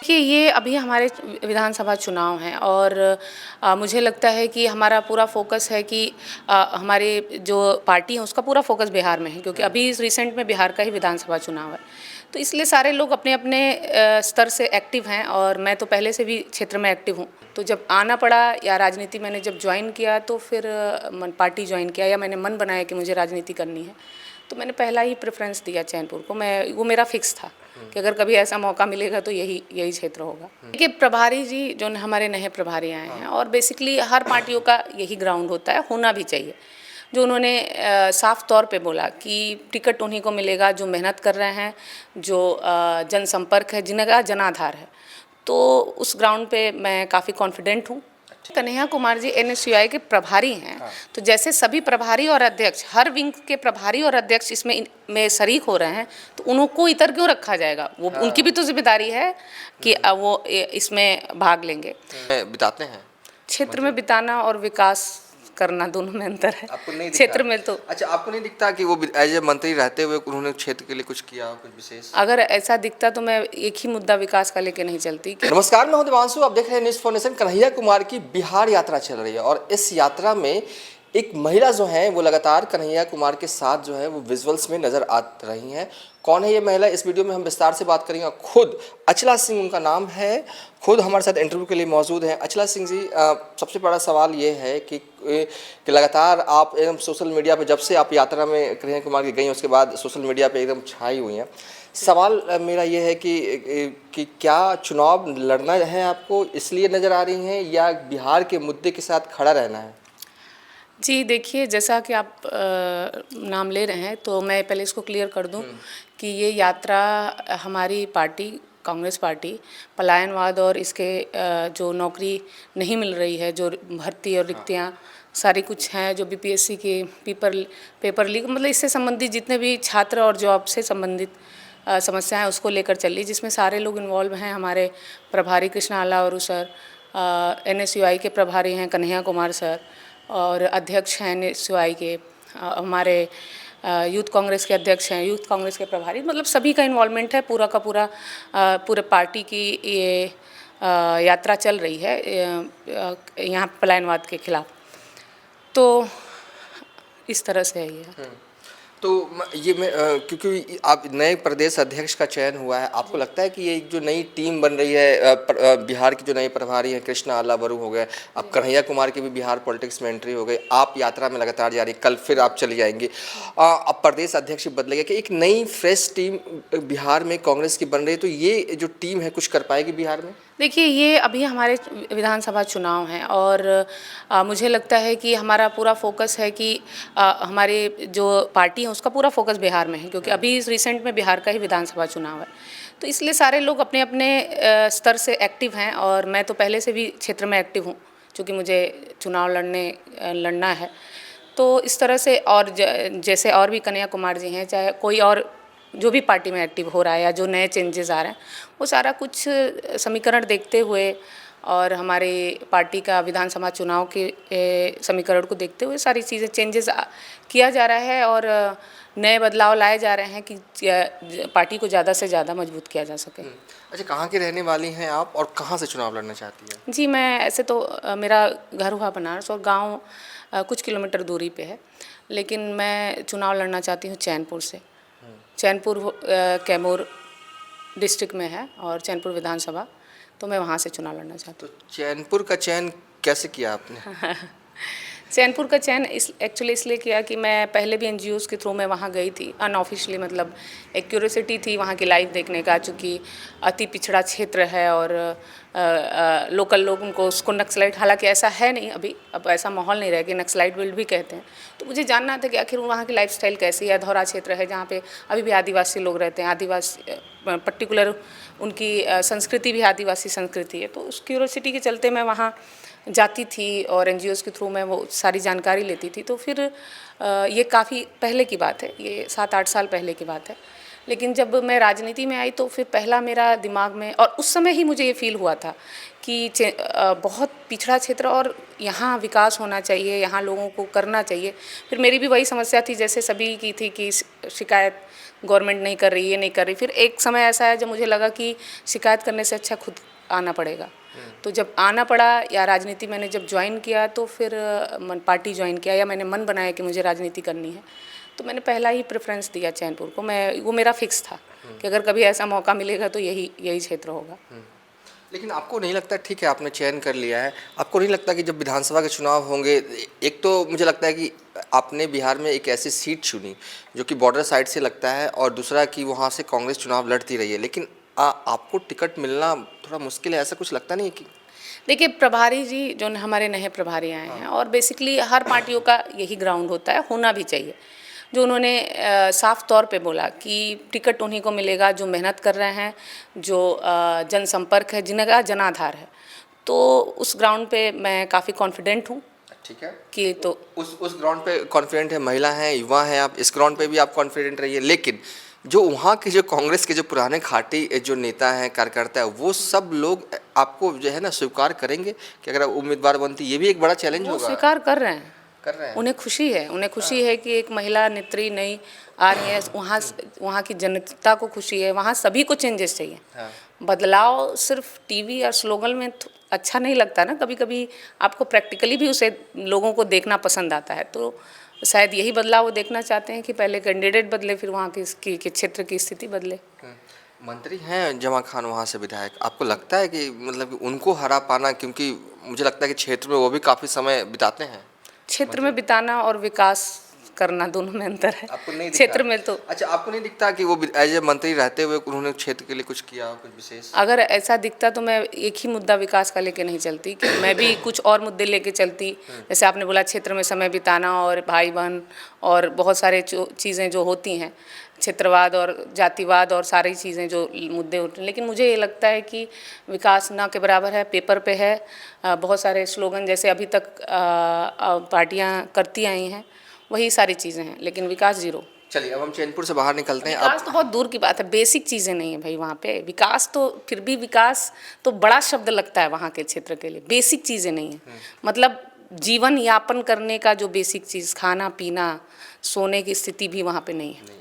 देखिए, ये अभी हमारे विधानसभा चुनाव हैं और मुझे लगता है कि हमारा पूरा फ़ोकस है कि हमारे जो पार्टी है उसका पूरा फ़ोकस बिहार में है, क्योंकि अभी रिसेंट में बिहार का ही विधानसभा चुनाव है। तो इसलिए सारे लोग अपने-अपने स्तर से एक्टिव हैं और मैं तो पहले से भी क्षेत्र में एक्टिव हूँ। तो जब आना पड़ा या राजनीति मैंने जब जॉइन किया तो फिर पार्टी जॉइन किया या मैंने मन बनाया कि मुझे राजनीति करनी है। तो मैंने पहला ही प्रेफ़रेंस दिया चैनपुर को। वो मेरा फ़िक्स था कि अगर कभी ऐसा मौका मिलेगा तो यही क्षेत्र होगा। देखिए, प्रभारी जी जो हमारे नए प्रभारी आए हैं और बेसिकली हर पार्टियों का यही ग्राउंड होता है, होना भी चाहिए। जो उन्होंने साफ तौर पे बोला कि टिकट उन्हीं को मिलेगा जो मेहनत कर रहे हैं, जो जनसंपर्क है, जिनका जनाधार है। तो उस ग्राउंड पे मैं काफ़ी कॉन्फिडेंट हूँ। कन्हैया कुमार जी एनएसयूआई के प्रभारी हैं। तो जैसे सभी प्रभारी और अध्यक्ष, हर विंग के प्रभारी और अध्यक्ष इसमें शरीक हो रहे हैं, तो उनको इतर क्यों रखा जाएगा? वो उनकी भी तो जिम्मेदारी है कि वो इसमें भाग लेंगे। बिताते हैं क्षेत्र में बिताना और विकास करना दोनों में अंतर है। आपको नहीं क्षेत्र में तो अच्छा, आपको नहीं दिखता कि वो एज ए मंत्री रहते हुए उन्होंने क्षेत्र के लिए कुछ किया, कुछ विशेष? अगर ऐसा दिखता तो मैं एक ही मुद्दा विकास का लेके नहीं चलती। नमस्कार, मैं हूं देवांशु, आप देख रहे हैं news for nation. Kanhaiya Kumar की बिहार यात्रा चल रही है और इस यात्रा में एक महिला जो है वो लगातार कन्हैया कुमार के साथ जो है वो विजुअल्स में नजर आ रही हैं। कौन है ये महिला, इस वीडियो में हम विस्तार से बात करेंगे। खुद अचला सिंह उनका नाम है, खुद हमारे साथ इंटरव्यू के लिए मौजूद हैं। अचला सिंह जी, सबसे बड़ा सवाल ये है कि लगातार आप एकदम सोशल मीडिया पे, जब से आप यात्रा में कन्हैया कुमार की गई उसके बाद सोशल मीडिया पे एकदम छाई हुई हैं। सवाल मेरा ये है कि क्या चुनाव लड़ना है आपको, इसलिए नज़र आ रही हैं, या बिहार के मुद्दे के साथ खड़ा रहना है? जी, देखिए, जैसा कि आप नाम ले रहे हैं तो मैं पहले इसको क्लियर कर दूं कि ये यात्रा हमारी पार्टी कांग्रेस पार्टी पलायनवाद और इसके जो नौकरी नहीं मिल रही है, जो भर्ती और रिक्तियां सारी कुछ हैं, जो बीपीएससी के पेपर लीक, मतलब इससे संबंधित जितने भी छात्र और जॉब से संबंधित समस्याएं उसको लेकर चली, जिसमें सारे लोग इन्वॉल्व हैं। हमारे प्रभारी कृष्णा अल्लावरू सर, एनएसयूआई के प्रभारी हैं कन्हैया कुमार सर, और अध्यक्ष हैं एनएसयूआई के, हमारे यूथ कांग्रेस के अध्यक्ष हैं, यूथ कांग्रेस के प्रभारी, मतलब सभी का इन्वॉल्वमेंट है। पूरा का पूरा पूरे पार्टी की ये यात्रा चल रही है यहाँ पलायनवाद के खिलाफ। तो इस तरह से है ये। तो ये मैं क्योंकि आप नए प्रदेश अध्यक्ष का चयन हुआ है, आपको लगता है कि ये जो नई टीम बन रही है, बिहार के जो नए प्रभारी हैं कृष्णा अल्लावरू हो गए, अब कन्हैया कुमार की भी बिहार पॉलिटिक्स में एंट्री हो गई, आप यात्रा में लगातार जा रही, कल फिर आप चली जाएंगी, अब प्रदेश अध्यक्ष बदलेगा, कि एक नई फ्रेश टीम बिहार में कांग्रेस की बन रही है, तो ये जो टीम है कुछ कर पाएगी बिहार में? देखिए, ये अभी हमारे विधानसभा चुनाव हैं और मुझे लगता है कि हमारा पूरा फ़ोकस है कि हमारे जो पार्टी है उसका पूरा फ़ोकस बिहार में है, क्योंकि अभी रिसेंट में बिहार का ही विधानसभा चुनाव है। तो इसलिए सारे लोग अपने-अपने स्तर से एक्टिव हैं और मैं तो पहले से भी क्षेत्र में एक्टिव हूँ, चूँकि मुझे चुनाव लड़ना है। तो इस तरह से, और जैसे और भी कन्हैया कुमार जी हैं, चाहे कोई और जो भी पार्टी में एक्टिव हो रहा है या जो नए चेंजेस आ रहे हैं, वो सारा कुछ समीकरण देखते हुए और हमारे पार्टी का विधानसभा चुनाव के समीकरण को देखते हुए सारी चीज़ें चेंजेस किया जा रहा है और नए बदलाव लाए जा रहे हैं कि पार्टी को ज़्यादा से ज़्यादा मजबूत किया जा सके। अच्छा, कहाँ की रहने वाली हैं आप और कहाँ से चुनाव लड़ना चाहती हैं? जी, मैं ऐसे तो मेरा घर हुआ बनारस और गांव कुछ किलोमीटर दूरी पे है, लेकिन मैं चुनाव लड़ना चाहती हूँ चैनपुर से। चैनपुर कैमूर डिस्ट्रिक्ट में है और चैनपुर विधानसभा, तो मैं वहाँ से चुनाव लड़ना चाहती हूँ। तो चैनपुर का चयन कैसे किया आपने? चैनपुर का चयन एक्चुअली इसलिए किया कि मैं पहले भी एनजीओज़ के थ्रू मैं वहाँ गई थी अनऑफिशियली, मतलब एक क्यूरियोसिटी थी वहाँ की लाइफ देखने का, चूँकि अति पिछड़ा क्षेत्र है और लोकल लोग उनको उसको नक्सलाइट, हालांकि ऐसा है नहीं अभी, अब ऐसा माहौल नहीं रह कि नक्सलाइट बेल्ट भी कहते हैं। तो मुझे जानना था कि आखिर वहाँ की लाइफस्टाइल कैसी है। धौरा क्षेत्र है जहाँ पे अभी भी आदिवासी लोग रहते हैं, आदिवासी पर्टिकुलर उनकी संस्कृति भी आदिवासी संस्कृति है। तो उस क्यूरियोसिटी के चलते मैं वहाँ जाती थी और एनजीओज़ के थ्रू मैं वो सारी जानकारी लेती थी। तो फिर ये काफ़ी पहले की बात है, ये 7-8 साल पहले की बात है। लेकिन जब मैं राजनीति में आई तो फिर पहला मेरा दिमाग में, और उस समय ही मुझे ये फील हुआ था कि बहुत पिछड़ा क्षेत्र और यहाँ विकास होना चाहिए, यहाँ लोगों को करना चाहिए। फिर मेरी भी वही समस्या थी जैसे सभी की थी कि शिकायत गवर्नमेंट नहीं कर रही, ये नहीं कर रही। फिर एक समय ऐसा है जब मुझे लगा कि शिकायत करने से अच्छा खुद आना पड़ेगा। तो जब आना पड़ा या राजनीति मैंने जब ज्वाइन किया तो फिर पार्टी ज्वाइन किया या मैंने मन बनाया कि मुझे राजनीति करनी है, तो मैंने पहला ही प्रेफरेंस दिया चैनपुर को। वो मेरा फिक्स था कि अगर कभी ऐसा मौका मिलेगा तो यही क्षेत्र होगा। लेकिन आपको नहीं लगता, ठीक है आपने चयन कर लिया है, आपको नहीं लगता कि जब विधानसभा के चुनाव होंगे, एक तो मुझे लगता है कि आपने बिहार में एक ऐसी सीट चुनी जो कि बॉर्डर साइड से लगता है, और दूसरा कि वहाँ से कांग्रेस चुनाव लड़ती रही है, लेकिन आपको टिकट मिलना थोड़ा मुश्किल है, ऐसा कुछ लगता नहीं है कि? देखिए, प्रभारी जी जो हमारे नए प्रभारी आए हैं, और बेसिकली हर पार्टियों का यही ग्राउंड होता है, होना भी चाहिए। जो उन्होंने साफ तौर पे बोला कि टिकट उन्हीं को मिलेगा जो मेहनत कर रहे हैं, जो जनसंपर्क है, जिनका जनाधार है। तो उस ग्राउंड पे मैं काफ़ी कॉन्फिडेंट हूँ। ठीक है कि तो उस ग्राउंड पे कॉन्फिडेंट है, महिला हैं, युवा हैं, आप इस ग्राउंड पे भी आप कॉन्फिडेंट रहिए। लेकिन जो वहाँ के जो कांग्रेस के जो पुराने खाटी जो नेता हैं, कार्यकर्ता है, वो सब लोग आपको जो है ना स्वीकार करेंगे कि अगर आप उम्मीदवार बनती, ये भी एक बड़ा चैलेंज वो होगा। स्वीकार कर रहे हैं। हैं उन्हें खुशी है कि एक महिला नेत्री नई आ रही है। वहाँ की जनता को खुशी है, वहाँ सभी को चेंजेस चाहिए। बदलाव सिर्फ टीवी और स्लोगन में अच्छा नहीं लगता ना, कभी कभी आपको प्रैक्टिकली भी उसे लोगों को देखना पसंद आता है। तो शायद यही बदलाव वो देखना चाहते हैं कि पहले कैंडिडेट बदले, फिर वहाँ की क्षेत्र की स्थिति बदले। मंत्री हैं जमा खान वहाँ से विधायक, आपको लगता है कि मतलब कि उनको हरा पाना, क्योंकि मुझे लगता है कि क्षेत्र में वो भी काफ़ी समय बिताते हैं। क्षेत्र में बिताना और विकास करना दोनों में अंतर है। आपको नहीं क्षेत्र में तो अच्छा, आपको नहीं दिखता कि वो एज ए मंत्री रहते हुए उन्होंने क्षेत्र के लिए कुछ किया, कुछ विशेष? अगर ऐसा दिखता तो मैं एक ही मुद्दा विकास का लेके नहीं चलती, कि मैं भी कुछ और मुद्दे लेके चलती। जैसे आपने बोला क्षेत्र में समय बिताना और भाई बहन और बहुत सारे चीज़ें जो होती हैं, क्षेत्रवाद और जातिवाद और सारी चीज़ें जो मुद्दे होते हैं। लेकिन मुझे ये लगता है कि विकास ना के बराबर है, पेपर पे है। बहुत सारे स्लोगन जैसे अभी तक पार्टियां करती आई हैं, वही सारी चीज़ें हैं, लेकिन विकास जीरो। चलिए अब हम चैनपुर से बाहर निकलते हैं। विकास तो बहुत दूर की बात है, बेसिक चीज़ें नहीं है भाई वहाँ पे। विकास तो फिर भी विकास तो बड़ा शब्द लगता है वहाँ के क्षेत्र के लिए, बेसिक चीज़ें नहीं है। मतलब जीवन यापन करने का जो बेसिक चीज़, खाना पीना सोने की स्थिति भी वहाँ पे नहीं है।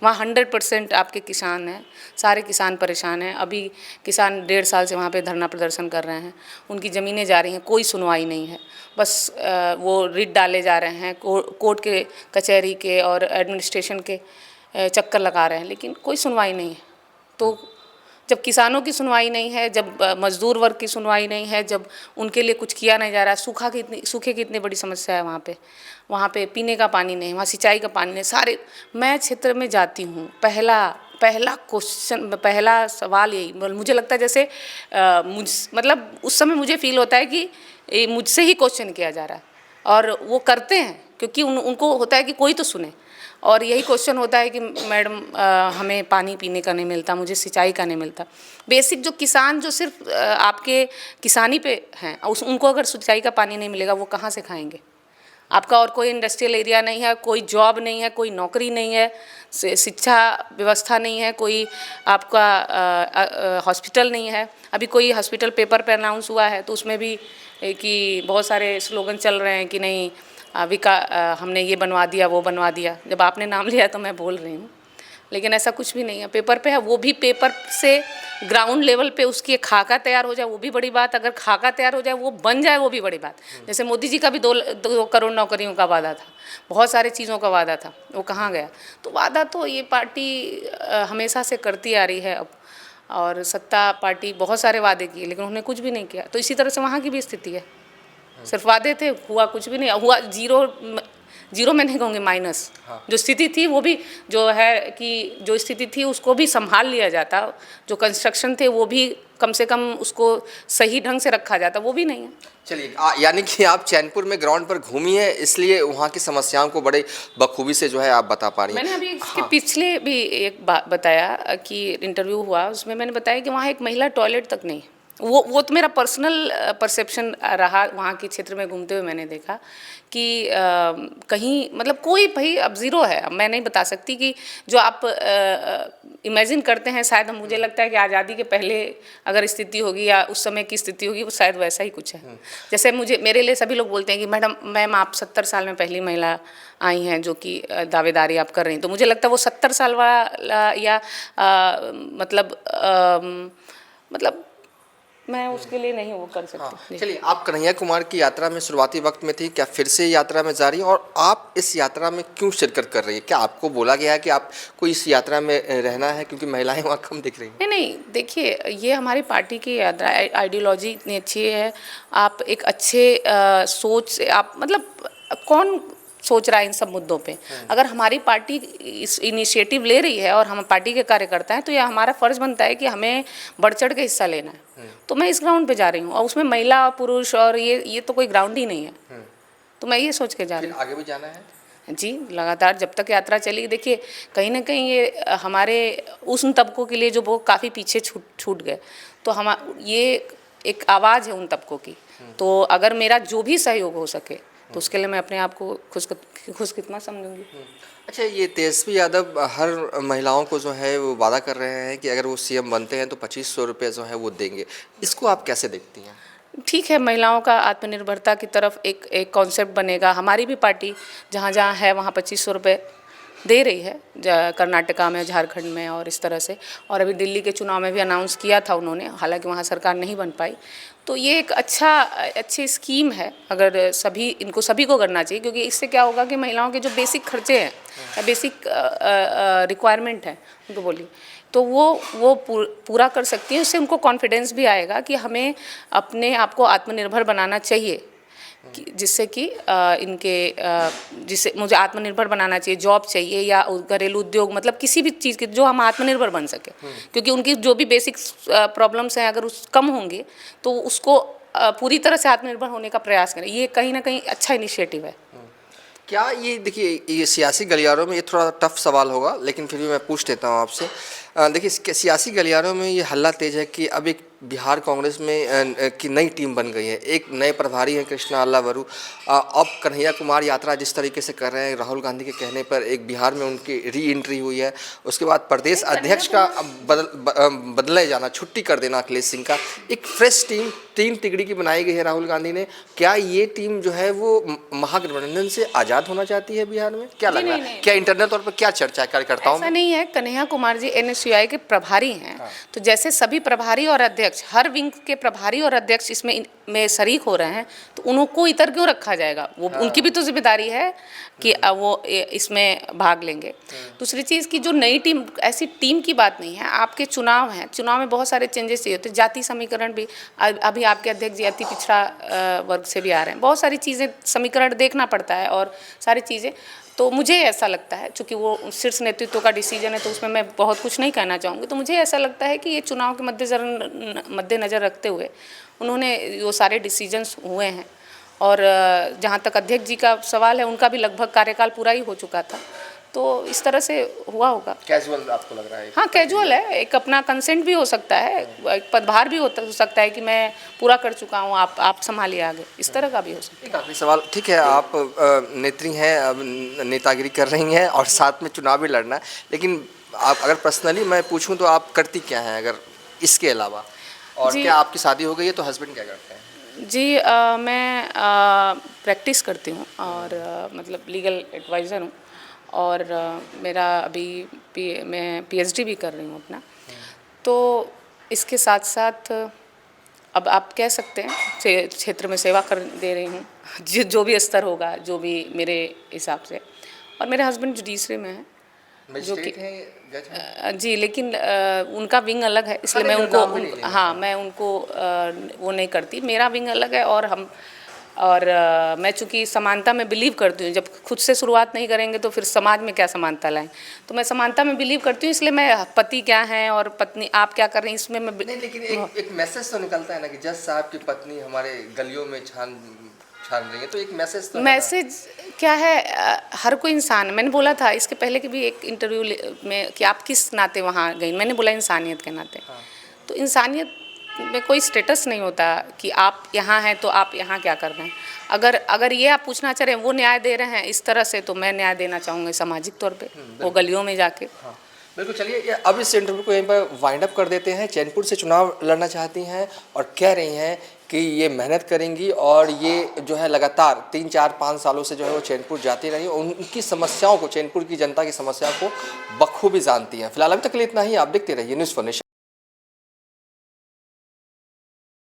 वहाँ 100% आपके किसान हैं, सारे किसान परेशान हैं। अभी किसान 1.5 साल से वहाँ पे धरना प्रदर्शन कर रहे हैं, उनकी ज़मीनें जा रही हैं, कोई सुनवाई नहीं है। बस वो रिट डाले जा रहे हैं, कोर्ट के कचहरी के और एडमिनिस्ट्रेशन के चक्कर लगा रहे हैं, लेकिन कोई सुनवाई नहीं है। तो जब किसानों की सुनवाई नहीं है, जब मजदूर वर्ग की सुनवाई नहीं है, जब उनके लिए कुछ किया नहीं जा रहा है, सूखे की इतनी बड़ी समस्या है वहाँ पे पीने का पानी नहीं, वहाँ सिंचाई का पानी नहीं। सारे मैं क्षेत्र में जाती हूँ, पहला सवाल यही मुझे लगता है, जैसे मतलब उस समय मुझे फील होता है कि मुझसे ही क्वेश्चन किया जा रहा है, और वो करते हैं क्योंकि उनको होता है कि कोई तो सुने। और यही क्वेश्चन होता है कि मैडम हमें पानी पीने का नहीं मिलता, मुझे सिंचाई का नहीं मिलता। बेसिक जो किसान जो सिर्फ आपके किसानी पे हैं, उनको अगर सिंचाई का पानी नहीं मिलेगा, वो कहाँ से खाएंगे? आपका और कोई इंडस्ट्रियल एरिया नहीं है, कोई जॉब नहीं है, कोई नौकरी नहीं है, शिक्षा व्यवस्था नहीं है, कोई आपका हॉस्पिटल नहीं है। अभी कोई हॉस्पिटल पेपर पे अनाउंस हुआ है तो उसमें भी कि बहुत सारे स्लोगन चल रहे हैं कि नहीं हमने ये बनवा दिया, वो बनवा दिया। जब आपने नाम लिया तो मैं बोल रही हूँ, लेकिन ऐसा कुछ भी नहीं है। पेपर पे है, वो भी पेपर से ग्राउंड लेवल पे उसकी एक खाका तैयार हो जाए वो भी बड़ी बात। अगर खाका तैयार हो जाए, वो बन जाए, वो भी बड़ी बात। जैसे मोदी जी का भी 2 करोड़ नौकरियों का वादा था, बहुत सारी चीज़ों का वादा था, वो कहाँ गया? तो वादा तो ये पार्टी हमेशा से करती आ रही है अब, और सत्ता पार्टी बहुत सारे वादे किए, लेकिन उन्होंने कुछ भी नहीं किया। तो इसी तरह से वहाँ की भी स्थिति है, सिर्फ वादे थे, हुआ कुछ भी नहीं। हुआ जीरो में नहीं कहूँगी, माइनस। जो स्थिति थी वो भी जो है कि जो स्थिति थी उसको भी संभाल लिया जाता, जो कंस्ट्रक्शन थे वो भी कम से कम उसको सही ढंग से रखा जाता, वो भी नहीं है। चलिए यानी कि आप चैनपुर में ग्राउंड पर घूमी है, इसलिए वहाँ की समस्याओं को बड़े बखूबी से जो है आप बता पा रही हैं। मैंने अभी इसके पिछले भी एक बात बताया कि इंटरव्यू हुआ, उसमें मैंने बताया कि वहाँ एक महिला टॉयलेट तक नहीं है। वो तो मेरा पर्सनल परसेप्शन रहा, वहाँ के क्षेत्र में घूमते हुए मैंने देखा कि कहीं मतलब कोई भाई अब ज़ीरो है। अब मैं नहीं बता सकती कि जो आप इमेजिन करते हैं, शायद मुझे लगता है कि आज़ादी के पहले अगर स्थिति होगी या उस समय की स्थिति होगी वो शायद वैसा ही कुछ है। जैसे मेरे लिए सभी लोग बोलते हैं कि मैम आप 70 साल में पहली महिला आई हैं जो कि दावेदारी आप कर रही हैं, तो मुझे लगता है वो 70 साल वाला या मतलब मैं उसके लिए नहीं वो कर हाँ, सकती। चलिए, आप कन्हैया कुमार की यात्रा में शुरुआती वक्त में थी, क्या फिर से यात्रा में जा रही है और आप इस यात्रा में क्यों शिरकत कर रही है? क्या आपको बोला गया है कि आपको इस यात्रा में रहना है क्योंकि महिलाएं वहाँ कम दिख रही हैं? नहीं, देखिए ये हमारी पार्टी की यात्रा आइडियोलॉजी इतनी अच्छी है। आप एक अच्छे सोच से आप मतलब कौन सोच रहा है इन सब मुद्दों पे? अगर हमारी पार्टी इस इनिशिएटिव ले रही है और हम पार्टी के कार्यकर्ता हैं तो यह हमारा फर्ज बनता है कि हमें बढ़ चढ़ के हिस्सा लेना है। तो मैं इस ग्राउंड पे जा रही हूँ और उसमें महिला पुरुष और ये तो कोई ग्राउंड ही नहीं है। तो मैं ये सोच के जा रही हूँ। आगे भी जाना है? जी, लगातार जब तक यात्रा चली। देखिए कहीं न कहीं ये हमारे उन तबकों के लिए जो वो काफ़ी पीछे छूट गए, तो हम ये एक आवाज़ है उन तबकों की। तो अगर मेरा जो भी सहयोग हो सके तो उसके लिए मैं अपने आप को खुशकिस्मत समझूंगी। अच्छा, ये तेजस्वी यादव हर महिलाओं को जो है वो वादा कर रहे हैं कि अगर वो सीएम बनते हैं तो 2500 रुपये जो है वो देंगे, इसको आप कैसे देखती हैं? ठीक है, महिलाओं का आत्मनिर्भरता की तरफ एक कॉन्सेप्ट बनेगा। हमारी भी पार्टी जहाँ जहाँ है वहाँ 2500 रुपये दे रही है, कर्नाटका में, झारखंड में और इस तरह से। और अभी दिल्ली के चुनाव में भी अनाउंस किया था उन्होंने, हालांकि वहाँ सरकार नहीं बन पाई। तो ये एक अच्छी स्कीम है, अगर सभी को करना चाहिए, क्योंकि इससे क्या होगा कि महिलाओं के जो बेसिक खर्चे हैं या बेसिक रिक्वायरमेंट है उनको बोलिए तो वो पूरा कर सकती हैं। उससे उनको कॉन्फिडेंस भी आएगा कि हमें अपने आप को आत्मनिर्भर बनाना चाहिए, जिससे कि जिससे मुझे आत्मनिर्भर बनाना चाहिए, जॉब चाहिए या घरेलू उद्योग, मतलब किसी भी चीज़ के जो हम आत्मनिर्भर बन सके। क्योंकि उनकी जो भी बेसिक प्रॉब्लम्स हैं अगर उस कम होंगे तो उसको पूरी तरह से आत्मनिर्भर होने का प्रयास करें। ये कहीं ना कहीं अच्छा इनिशिएटिव है। क्या ये देखिए, ये सियासी गलियारों में ये थोड़ा टफ सवाल होगा लेकिन फिर भी मैं पूछ लेता हूँ आपसे। देखिए, सियासी गलियारों में ये हल्ला तेज है कि अब एक बिहार कांग्रेस में की नई टीम बन गई है, एक नए प्रभारी हैं कृष्णा अल्लावरू। अब कन्हैया कुमार यात्रा जिस तरीके से कर रहे हैं, राहुल गांधी के कहने पर एक बिहार में उनकी री एंट्री हुई है, उसके बाद प्रदेश अध्यक्ष का बदले जाना, छुट्टी कर देना अखिलेश सिंह का, एक फ्रेश टीम तिगड़ी की बनाई गई है राहुल गांधी ने। क्या ये टीम जो है वो महागठबंधन से आज़ाद होना चाहती है बिहार में? क्या लग रहा है? क्या इंटरनल तौर पर क्या चर्चा कार्यकर्ताओं में? ऐसा नहीं है, कन्हैया कुमार जी NSUI के प्रभारी हैं। तो जैसे सभी प्रभारी और अध्यक्ष, हर विंग के प्रभारी और अध्यक्ष इसमें शरीक हो रहे हैं, तो उनको इतर क्यों रखा जाएगा? वो उनकी भी तो जिम्मेदारी है कि वो इसमें भाग लेंगे। दूसरी चीज़ की जो नई टीम, ऐसी टीम की बात नहीं है। आपके चुनाव हैं, चुनाव में बहुत सारे चेंजेस चाहिए होते हैं। जाति समीकरण भी, अभी आपके अध्यक्ष जी अति पिछड़ा वर्ग से भी आ रहे हैं, बहुत सारी चीज़ें समीकरण देखना पड़ता है और सारी चीज़ें। तो मुझे ऐसा लगता है, चूँकि वो शीर्ष नेतृत्व का डिसीजन है तो उसमें मैं बहुत कुछ नहीं कहना चाहूँगी। तो मुझे ऐसा लगता है कि ये चुनाव के मद्देनज़र रखते हुए उन्होंने वो सारे डिसीजंस हुए हैं। और जहाँ तक अध्यक्ष जी का सवाल है, उनका भी लगभग कार्यकाल पूरा ही हो चुका था, तो इस तरह से हुआ होगा। कैजुअल आपको लग रहा है? हाँ, कैजुअल है, एक अपना कंसेंट भी हो सकता है, एक पदभार भी हो सकता है कि मैं पूरा कर चुका हूँ, आप संभालिए आगे, इस तरह का भी हो सकता है। एक आखिरी सवाल, ठीक है, आप नेत्री हैं, अब नेतागिरी कर रही हैं और साथ में चुनाव भी लड़ना है, लेकिन आप अगर पर्सनली मैं पूछूं तो आप करती क्या हैं अगर इसके अलावा? और क्या आपकी शादी हो गई है तो हस्बैंड क्या करते हैं? जी, मैं प्रैक्टिस करती हूँ और मतलब लीगल एडवाइज़र हूँ और मेरा अभी मैं PhD भी कर रही हूँ अपना। तो इसके साथ साथ अब आप कह सकते हैं क्षेत्र में सेवा कर दे रही हूँ, जो भी स्तर होगा, जो भी मेरे हिसाब से। और मेरे हस्बैंड जुडिशरी में हैं, जो कि जी, लेकिन उनका विंग अलग है, इसलिए मैं उनको मैं उनको वो नहीं करती। मेरा विंग अलग है और मैं चूँकि समानता में बिलीव करती हूँ। जब खुद से शुरुआत नहीं करेंगे तो फिर समाज में क्या समानता लाएं? तो मैं समानता में बिलीव करती हूँ, इसलिए मैं पति क्या हैं और पत्नी आप क्या कर रही हैं इसमें मैं नहीं, लेकिन एक मैसेज तो निकलता है ना कि जज साहब की पत्नी हमारे गलियों में छान रही है, तो एक मैसेज तो मैसेज क्या है? हर कोई इंसान, मैंने बोला था इसके पहले के भी एक इंटरव्यू में कि आप किस नाते वहाँ गई, मैंने बोला इंसानियत के नाते। तो इंसानियत में कोई स्टेटस नहीं होता कि आप यहाँ हैं तो आप यहाँ क्या कर रहे हैं। अगर अगर ये आप पूछना चाह रहे हैं वो न्याय दे रहे हैं इस तरह से, तो मैं न्याय देना चाहूँगी सामाजिक तौर पे, वो गलियों में जाके। हाँ बिल्कुल। चलिए अब इस इंटरव्यू को यहीं पर वाइंड अप कर देते हैं। चैनपुर से चुनाव लड़ना चाहती हैं और कह रही हैं कि ये मेहनत करेंगी और ये जो है लगातार 3-4-5 सालों से जो है वो चैनपुर जाती रही और उनकी समस्याओं को, चैनपुर की जनता की समस्याओं को बखूबी जानती हैं। फिलहाल अभी तक के लिए इतना ही। आप देखते रहिए न्यूज़ फॉर नेशन।